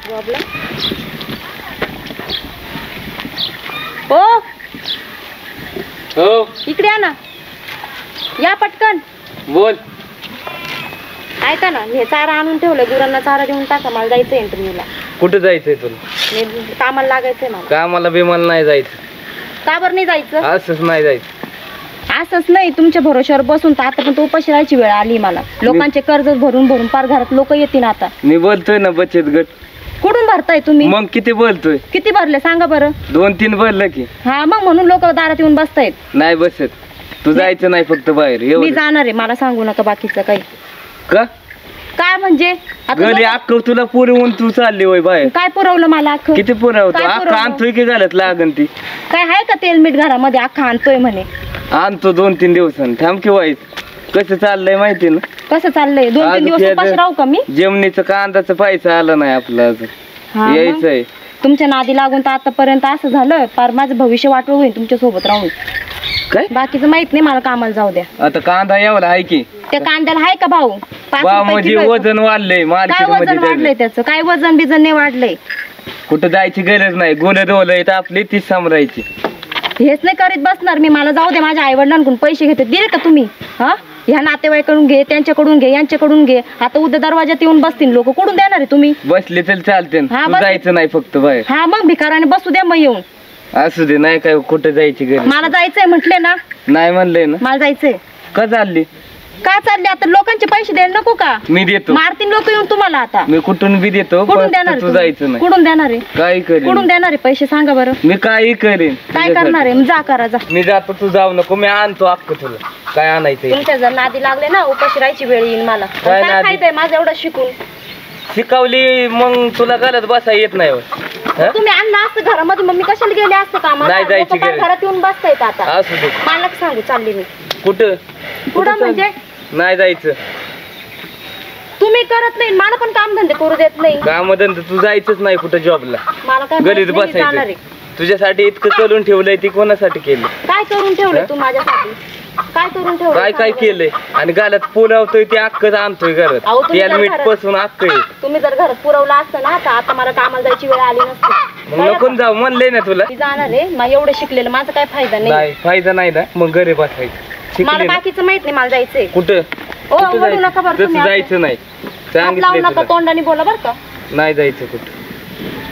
जॉबला हो हो इकडे या ना या पटकन बोल ऐका ना हे चारा आणून ठेवलं गुरांना चारा देऊन टाका मला जायचं इंटरव्ह्यूला कुठे जायचंय तुला मी कामाला लागायचंय मला कामाला बिमाला नाही जायचं का बरं नाही जायचं असंच नाही जायचं असंच नाही तुमच्या भरोश्यावर बसून तर आता पण तो उपाशी राहायची वेळ आली मला लोकांचे कर्ज भरून भरून पार घरात लोक येतील आता मी बोलतोय ना बचत गट कुठून भरताय तुम्ही मग किती बोलतोय किती भरले सांगा बरं 2-3 भरलं की हा मग म्हणून लोक दारात येऊन बसतायत नाही बसत तू जायचं नाही फक्त बाहेर मी एवढं जाणार आहे मला सांगू नका बाकीचं काही का काय म्हणजे आता घरी अक्क तुला पुरवून तू चालली होय बाहेर काय पुरवलं मला अख्खं किती पुरवतो काय अक्क पुरवलं? आणतोय की घालत लागन ती काय आहे का तेल मीठ घरामध्ये अख्खा आणतोय म्हणे आणतो 2-3 दिवसांनी थांब की वाईट कसं चाललंय माहिती ना कसं चाललंय 2-3 दिवस उपाशी राहू का मी जेमणीचं कांदाचं पैसा आला नाही आपला अजून हा मग. यायचंय तुमच्या नादी लागून तर आतापर्यंत असं झालं पार माझं भविष्य वाटलं होईल तुमच्या सोबत राहून काय बाकीचं माहित नाही मला कामाला जाऊ द्या आता कांदा एवढा आहे की त्या कांद्याला आहे का भाऊ 5 बा रुपये म्हणजे किलो आहे. वजन वाढलंय काय मार्केट वजन वाढलंय मध्ये त्याचं काय वजन बिजन नाही वाढलंय कुठं जायची गरज नाही गोले डोले आपली तीच सांभाळायची हेच नाही करीत बसणार मी मला जाऊ दे माझ्या आई वडिलांकडून पैसे घेते दिले का तुम्ही हा ह्या नातेवाईकडून घे त्यांच्याकडून घे यांच्याकडून घे आता उद्या दरवाजात येऊन बसतील लोक कुठून देणार आहे तुम्ही बसले तर चालते हा, तू बस. जायचं नाही फक्त बाहेर हा मग भिकाराने बसू द्या मग येऊन असू दे नाही काय कुठं जायची गरज मला जायचंय म्हटले ना नाही म्हणलंय ना मला जायचंय का चालली का चालले आता लोकांचे पैसे द्यायला नको का मी देतो मारतील लोक येऊन तुम्हाला आता मी कुठून बी देतो कुठून पण देणार आहे तू तुम्ही? जायचं नाही कुठून देणार आहे काही कुठून करेन देणार आहे पैसे सांगा बरं मी काही करेन काय करणार आहे जा करा जा मी जातो तू जाऊ नको मी आणतो अक्क तुला काय आणायचंय तुमच्या जर नादी लागले ना उपाशी राहायची वेळ येईल मला काय काय नादी? फायदा माझं एवढं शिकून शिकवली मग तुला गलत बसा येत नाही होय. हं? तुम्ही आणलं असतं घरामध्ये मग मी कशाला गेले असतं का नाही जायची गरज. घरात येऊन बसतायत आता असू दे मला नका सांगू चालली मी कुठं पुढं म्हणजे नाही जायचं तुम्ही करत नाही मला पण काम धंदे करू देत नाही कामधंदा तू जायचंच नाही कुठं जॉबला मला काय घरीच माहित नाही, मी जाणार बसायचं आहे. तुझ्यासाठी इतकं करून ठेवलंय ती कोणासाठी केलं काय करून ठेवलंय हं? तू माझ्यासाठी काय करून ठेवलंय काय काय सांगा केलंय आणि गालात पुलावतोय ते अक्कच आणतोय घरात अहो, तुम्ही त्याला जर मीठ घरात- पासून अक्क आहे. बरं. तुम्ही जर घरात पुरवलं असतं ना तर आता मला कामाला जायची वेळ आली नसती मग नको जाऊ म्हणलंय ना तुला मी जाणार आहे मग एवढं शिकलेलं माझा काय फायदा नाही नाही फायदा नाही ना मग घरी बसायचं मला शिकले ना. बाकीचं माहित नाही मला जायचंय कुठं ओ कुठं वळू नका बरं जायचं तुम्ही तसं जायचं नाही हात लावू सांगितलंय नका तुला तोंडाने बोला बरं का नाही जायचं कुठं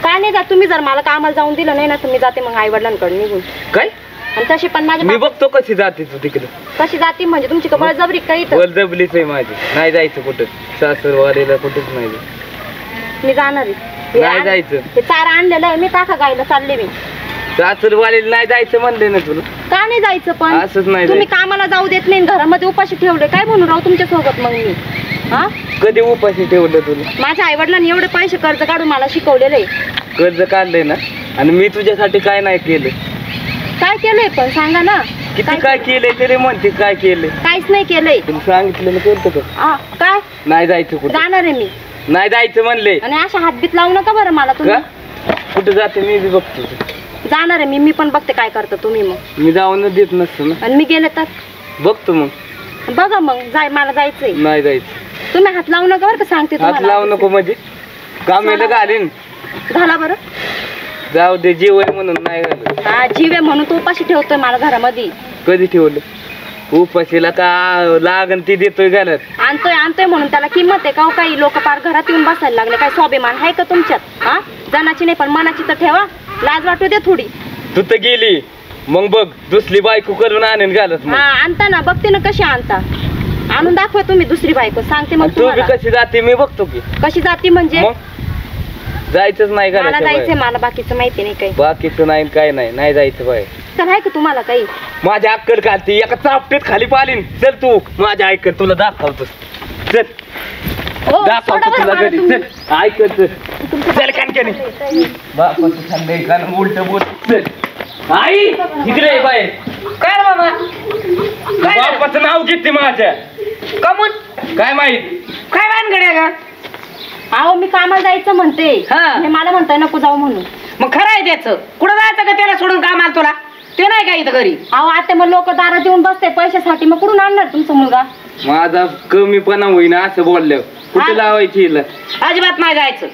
काय नाही जात तुम्ही जर मला कामाला जाऊन दिलं नाही ना तर मी जाते मग आई वडिलांकडे निघून काय आणि तशी पण मी माझी बघतो कशी जाते तू तिकडे कशी जाते म्हणजे तुमची कबळ जबरी काही तर बळजबरीच आहे माझी नाही जायचं कुठं सासरवाडीला कुठेच नाही जायचं. मी जाणार आहे नाही जायचं हे चारा आणलेलं आहे मी टाका गायला चालले मी सासरवाडीला नाही जायचं म्हणले ना तुला का नाही जायचं पण असंच नाही तुम्ही कामाला जाऊ देत नाही घरामध्ये उपाशी ठेवले काय म्हणून राहू तुमच्या सोबत मग मी हा कधी उपाशी ठेवलं तुला माझ्या आई वडिलांनी एवढे पैसे कर्ज काढून मला शिकवलेलं आहे कर्ज काढलंय ना आणि मी तुझ्यासाठी काय नाही केलं काय केलंय पण सांगा ना किती काय केलंय तरी म्हणते काय केलंय काहीच नाही केलंय तुला सांगितलेलं कोणतं का काय नाही जायचं कुठं जाणार आहे मी नाही जायचं म्हणले आणि अशा हातबीत लावू नका बरं मला का तुम्ही कुठं जाते मी बी बघतो जाणार आहे मी पण बघते काय करता तुम्ही मग मी जाऊन देत नसतो ना आणि मी गेले तर बघतो मग बघा मग मला जायचंय नाही जायचं तुम्ही हात लावू नका बरं का सांगते हात तुम्हाला लावू नको म्हणजे कामेला घालीन झाला बरं जाऊ दे जीव आहे म्हणून नाही घालत हा जीव आहे म्हणून तो उपाशी ठेवतोय मला घरामध्ये कधी ठेवलं उपाशीला का लागन ती देतोय घालत आणतोय म्हणून त्याला किंमत आहे का हो? काही लोक पार घरात येऊन बसायला लागले काय स्वाभिमान आहे का तुमच्यात हा जनाची नाही पण मनाची तर ठेवा लाज वाटू दे थोडी तू तर गेली मग बघ दुसरी बायको करून आणून घालत मग. हा आणता ना बघते ना कशी आणता आणून दाखवा तुम्ही दुसरी बायको सांगते मग आणि तू बी तुम्हाला कशी जाते मी बघतो की कशी जाती म्हणजे मग जायचंच नाही मला घालायचं जायचंय बाहेर. मला बाकीचं माहिती नाही काही बाकीचं नाही काय नाही नाही जायचं बाहेर तर आहे का तुम्हाला काही माझ्या अक्कल घालती एका चापटीत खाली पालीन चल तू माझ्या ऐकत तुला दाखवतोस चल हो, सोडा दाखवतो बरं तुला मला घरी तुम्ही. चल ऐकत चल कानक्याने बापाचं खाल्लंय का उलट बोल चल आई इकडे ये बाहेर काय रे बाबा काय झालं? बापाचं नाव घेते माझ्या कमून काय माहित काय भानगड्या का अहो मी कामाला जायचं म्हणते हा. हे मला म्हणताय नको जाऊ म्हणून मग खरं आहे त्याचं कुठं जायचं का त्याला सोडून कामाला तुला ते नाही का इथं घरी अहो आता मग लोक दारात येऊन बसते पैशासाठी मग कुठून आणणार तुमचा मुलगा माझा कमीपणा होईना असं बोलल्यावर कुठे हा. लावायची हिला अजिबात नाही जायचं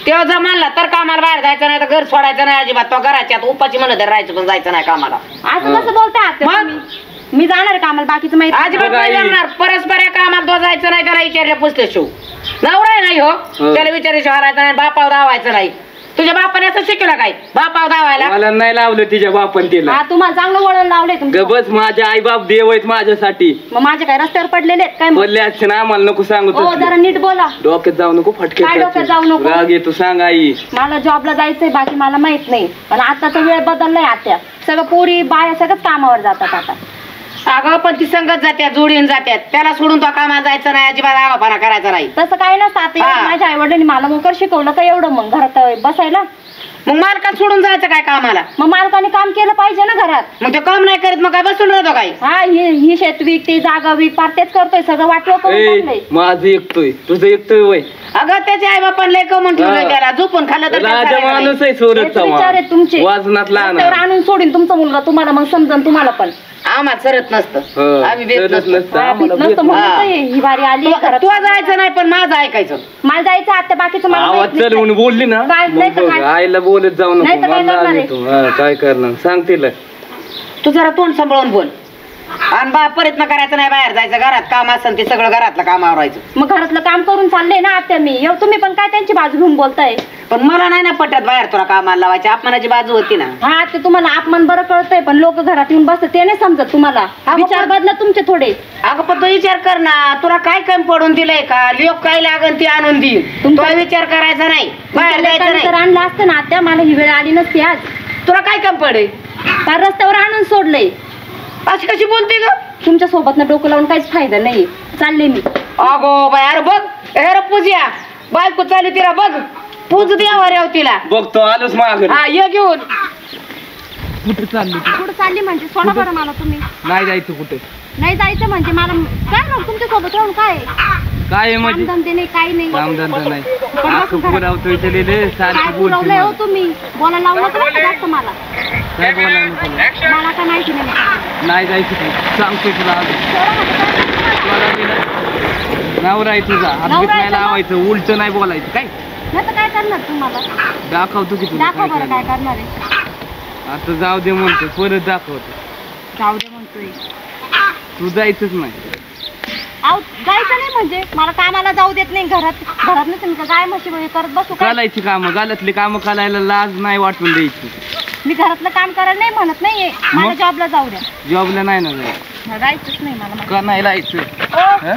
तेव्हा जर म्हणला तर कामाला बाहेर जायचं नाही तर घर सोडायचं नाही अजिबात तो घराच्या आत उपाची म्हणत राहायचं पण जायचं नाही कामाला असं कसं बोलताय आत्या मग? तुम्ही? मी जाणार आहे कामाला बाकीचं माहिती अजिबात नाही जमणार परस्पर या कामात तो जायचं नाही त्याला विचारल्या पुसले शिव नवरा आहे नाही हो त्याला विचारायचं हरायचं नाही बापावर धावायचं नाही तुझ्या बापाने असं शिकवलं काय बापावर धावायला मला नाही लावलं तिच्या बापन तिला हा तुम्हाला चांगलं वळण लावलंय तुमचं गबस माझे आई बाप देव आहेत माझ्यासाठी मग माझे काय रस्त्यावर पडलेले आहेत काय मग? बोलले असते ना आम्हाला नको सांगू ओ जरा नीट बोला डोक्यात जाऊ नको फटके काय डोक्यात जाऊ नको? राग येतो सांग आई मला जॉबला जायचंय बाकी मला माहित नाही पण आताचा वेळ बदललाय आत्या सगळं पोरी बाया सगळंच कामावर जातात आता अगं पण ती संगत जात्यात जोडीन जात्यात त्याला सोडून तो कामाला जायचं नाही अजिबात आवापणा करायचा नाही तसं काय नसतं आता हा. एवढं माझ्या आई वडिलांनी मला मोकर शिकवलं का एवढं मग घरात बसायला मग मालकात सोडून जायचं काय कामाला मग मालकाने काम केलं पाहिजे ना घरात मग ते काम नाही करीत मग काय बसून राहतो काय हा ही शेत विक ती जागा विक पार तेच करतोय सगळं वाटलं करून टाकलंय. माझं एकतोय तुझं एकतोय वय अगं त्याच्या आई बापान लय कमून ठेवलं हा. त्याला झोपून खाल्लं तर राजा त्याला माणूस आहे हेच विचार आहेत तुमचे वाजनात लहान रस्त्यावर आणून सोडीन तुमचा मुलगा तुम्हाला मग समजन तुम्हाला पण आम्हाला सरत नसतं हो, आम्ही भेट सरत नसतो नसतं. हा, आम्हाला नसतं भेट म्हणून हा. तर ही बारी आली घरात तू जायचं नाही पण माझं ऐकायचं मला जायचं आता बाकीचं मला आवाज माहित नाही. चल म्हणून बोलली ना काय? मग नाही तर बघ, काय? आईला बोलत जाऊ नको नाही तर काय मला करणार आहे? येतो. हा, काय करणार सांग तिला तू जरा तोंड सांभाळून बोल आणि बा प्रयत्न करायचा नाही बाहेर जायचं घरात काम असेल ते सगळं घरातलं काम आवरायचं मग घरातलं काम करून चाललंय ना आत्या मी तुम्ही पण काय त्यांची बाजू घेऊन बोलताय पण मला नाही ना पटत बाहेर तुला कामाला लावायची अपमानाची बाजू होती ना हा ते तुम्हाला अपमान बरं कळतंय पण लोक घरात येऊन बसतात ते नाही समजत तुम्हाला विचार बदला तुमचे थोडे अगं पण तो विचार कर ना तुला काय कमी पडून दिलंय का लोक काय लागन ती आणून देईल तुमचा विचार करायचा नाही बाहेर जायचं तर नाही आणलं असतं ना आत्या मला ही वेळ आली नसती आज तुला काय कमी पडे फार रस्त्यावर आणून सोडलंय अशी कशी बोलते ग तुमच्या सोबत ना डोकं लावून काहीच फायदा नाही चालले मी अगो बाय अरे बघ अरे पूजा बायको चालू तिला बघ पूज द्यावर येऊ तिला बघतो आलोच मागं हा ये घेऊन कुठे चालली तू कुठं चालली म्हणजे सोडा बरं मला तुम्ही नाही जायचं कुठे नाही जायचं म्हणजे मला काय मग तुमच्या सोबत राहून काय काय आहे म्हणजे कामधंदे नाही काही नाही कामधंदा नाही पण असं बसून पुरावतोय चलेले काय सारखी पुरवलंय हो बोलते तुम्ही बोलायला लावलं तर नका जास्त मला काय बोलायला नको. मला काय माहिती नाही नाही जायचं तू सांगतोय तुला आज. तुला बी नाही. नवरा आहे तुझा हात नवरा बीत आहे नाही का मग? लावायचं उलट नाही बोलायचं काय नाही तर काय करणार तुम्हाला दाखवतो की तुला दाखवा काय बरं काय करणार. करणार आहे आता जाऊ दे म्हणतो परत दाखवतो जाऊ दे म्हणतोय तू जायचंच नाही अहो जायचं नाही म्हणजे मला कामाला जाऊ देत नाही घरात नसेल का गाय म्हशी वगैरे करत बसू काय करायची कामं गालातली कामं करायला लाज नाही वाटून द्यायची मी घरातलं काम करायला नाही म्हणत नाहीये मला मग? जॉबला जाऊ द्या जॉबला नाही ना जायचं जायचंच नाही मला का नाही जायचं ओ, हं?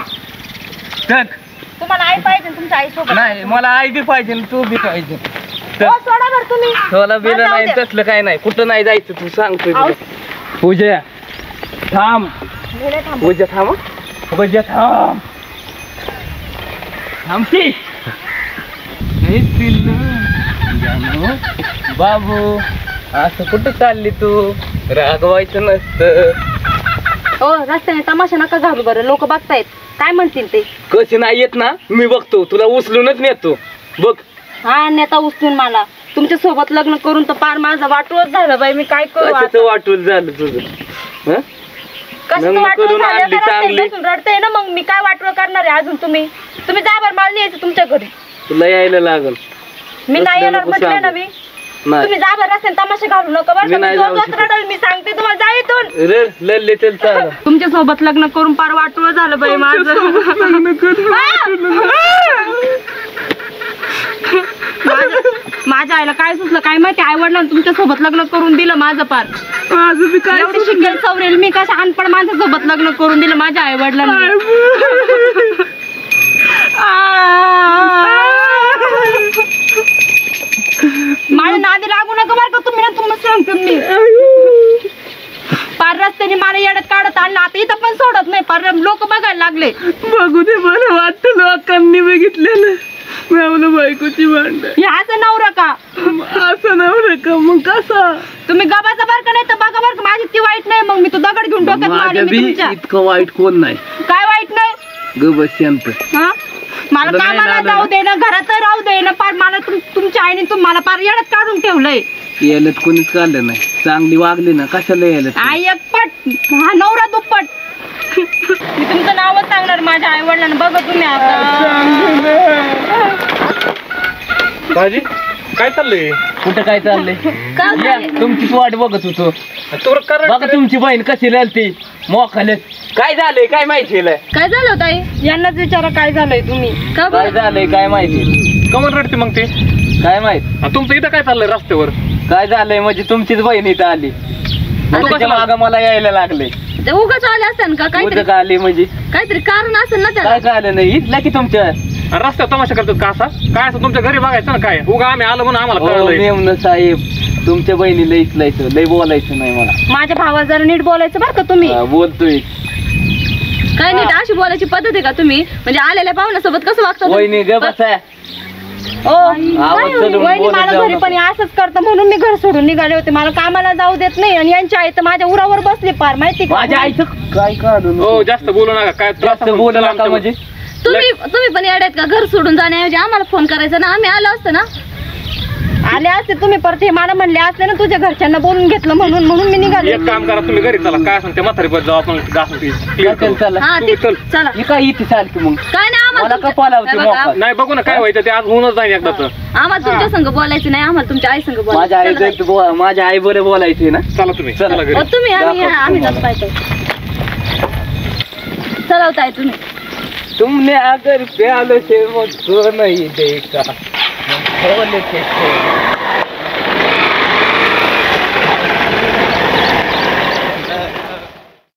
टक तुम्हाला आई पाहिजे ना तुमच्या आई सोबत नाही मला आई बी पाहिजे आणि तू बी पाहिजे हो, सोडा बरं तुम्ही तुला बिल मला जाऊ नाही द्या. तसलं काय नाही कुठं नाही जायचं तू सांगतोय आऊ. तुला. पूजा थांब मी नाही थांबत. पूजा थांब पूजा थांब थांब की हे पिल्लू जानू बाबू असं कुठं चालली तू रागवायचं नसतं हो रस्त्याने तमाशा नका घालू बरं लोक बघतायत काय म्हणतील ते कशी नाही येत ना मी बघतो तुला उचलूनच नेतो बघ हा नेता उचलून मला तुमच्या सोबत लग्न करून तर पार माझं वाटवत झालं बाई मी काय करू आता? कशाचं वाटून झालं तुझं हं? कसं लग्न वाटवं करून झालं आणली का रस्त्यात चांगली. बसून रडते ना मग मी काय वाटवं करणार आहे अजून तुम्ही जा बरं मला नाही यायचं तुमच्या घरी तुला यायला लागल मी नाही रस्त्याला येणार नको म्हटलं ना सांगू. मी नाही तुम्ही जा बरं रस्त्याने तमाशा घालू नका बरं मी का? नाही मी जाऊ जोरजोरात शकत. रडेल मी सांगते तुम्हाला जा इथून रे लल्ले चल चाल तुमच्या सोबत लग्न करून पार वाटवं झालं बाई माझ्या आईला काय सुचलं काय माहिती आई वडिलांनी तुमच्या सोबत लग्न करून दिलं माझं पार माझं बी काय एवढी शिकेल सवरेल मी कशा अनपड माणसासोबत लग्न करून दिलं माझ्या आई वडिलांनी माझ्या नादी लागू नका बरं का तुम्ही ना तुम्हाला सांगतो मी पार रस्त्याने मला येडत काढत आणलं आता इथं पण सोडत नाही पार लोक बघायला लागले बघू दे बरं वाटतं लोकांनी बघितलेलं मिळवलं बायकोची भांड हे असं नवरा का असं नव्हतं का मग कसं तुम्ही गबाचा बरं का नाही तर बघा बरं का माझी ती वाईट नाही मग मी तो दगड घेऊन डोक्यात माझ्या मारेन मी बी तुमच्या इतकं वाईट कोण नाही काय वाईट नाही ग बस शांत हा मला तुला नाही कामाला लागलं जाऊ ना? दे ना घरात राहू दे ना पार मला तुमच्या आईने तुम्हाला पार येडत काढून ठेवलंय यायला कोणीच काढलं नाही चांगली वागली ना कशाला यायला आई एकपट हा नवरा दुप्पट मी तुमचं नावच सांगणार माझ्या आई वडिलांना बघा तुम्ही आता दाजी काय चाललंय? कुठं काय चाललंय? काय या, तुमचीच वाट बघत होतो. तुला कारण बघा तुमची बहीण कशी राहिली मोखाले. काय झालंय काय माहिती काय झालं ताई? यांनाच विचारा काय झालंय तुम्ही का काय बरं? झालंय काय माहिती? कमल रडते मग ते? काय माहित तुमचं इथं काय चाललंय रस्त्यावर? काय झालंय म्हणजे तुमचीच बहीण इथं आली. त्याच्या मागं मला यायला लागले. ते उगाच आले असतात का काहीतरी? उद्या आली म्हणजे काहीतरी कारण असेल ना त्याला. काय झालं नाही इथला की तुमच्या आणि रस्त्यावर तमाशा करतात का असा? काय असं तुमच्या घरी बघायचं ना काय? उगा आम्ही आलो म्हणून आम्हाला कळलंय. मेमन साहेब तुमच्या बहिणीला इचलायचं लय बोलायचं नाही मला. माझ्या भावाला जरा नीट बोलायचं बरं का तुम्ही. बोलतोय काय नीट अशी बोलायची पद्धत आहे का तुम्ही? म्हणजे आलेल्या पाहुण्यासोबत कसं वागता तुम्ही? वहिनी ग बसा. ओ, काय चढून वहिनी बोलत मला जाऊ घरी नका. पण असंच करतं म्हणून मी घर सोडून निघाले होते. मला कामाला जाऊ देत नाही आणि यांची आई तर माझ्या उरावर बसली पार माहिती का? माझ्या आईचं काय काढून हो जास्त बोलू नका. काय त्रास जास्त बोलू नका म्हणजे तुम्ही पण येड्यात का? घर सोडून जाण्याऐवजी आम्हाला फोन करायचा ना, आम्ही आलो असतो ना. आले असते तुम्ही परत हे मला म्हणले असते ना तुझ्या घरच्यांना बोलून घेतलं म्हणून मी निघाले. एक काम करा तुम्ही घरी चला. काय सांगते म्हातारी पण जाऊ आपण घासून ती clear करू. चला हा तुम्ही चल. चला. ही काय इथे सारखी मग काय नाही मला आम्हाला कपाला होती तुमच्या- मोका. नाही बघू ना काय व्हायचं ते आज होऊनच नाही एकदाच. आम्हाला तुमच्या संग बोलायचं नाही, आम्हाला तुमच्या आई संग माझ्या आई बोलायचं. माझ्या आई बरे बोलायचे ना. चला तुम्ही चला. चला घरी. तुम्ही आम्ही दाखव आम्ही तुम्हाला. जात पाहतो. चलवताय तुम्ही. तुमने अगर प्यालो से मुझको नहीं देखा बोले के